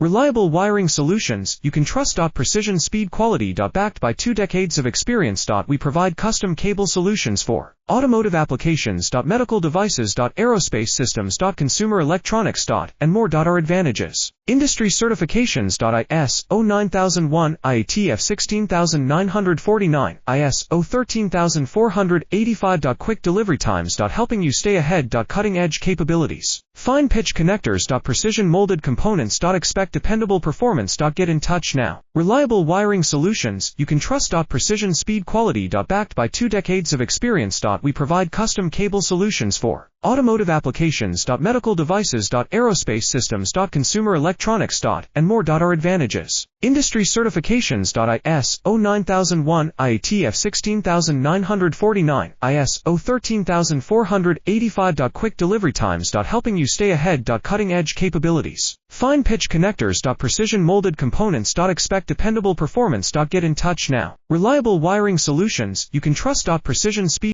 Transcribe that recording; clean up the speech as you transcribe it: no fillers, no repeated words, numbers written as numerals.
Reliable wiring solutions you can trust. Precision speed quality. Backed by 2 decades of experience. We provide custom cable solutions for automotive applications. Medical devices. Aerospace systems. Consumer electronics. And more. Our advantages: industry certifications. ISO 9001, IATF 16949, ISO 13485. Quick delivery times. Helping you stay ahead. Cutting edge capabilities: fine pitch connectors. Precision molded components. Expect dependable performance. Get in touch now. Reliable wiring solutions you can trust. Precision speed quality. Backed by 2 decades of experience. We provide custom cable solutions for automotive applications. Medical devices. Aerospace systems. Consumer electronics. And more. Our advantages: industry certifications. ISO 9001, IATF 16949, ISO 13485. Quick delivery times. Helping you stay ahead. Cutting edge capabilities: fine pitch connectors. Precision molded components. Expect dependable performance. Get in touch now. Reliable wiring solutions you can trust. Precision speed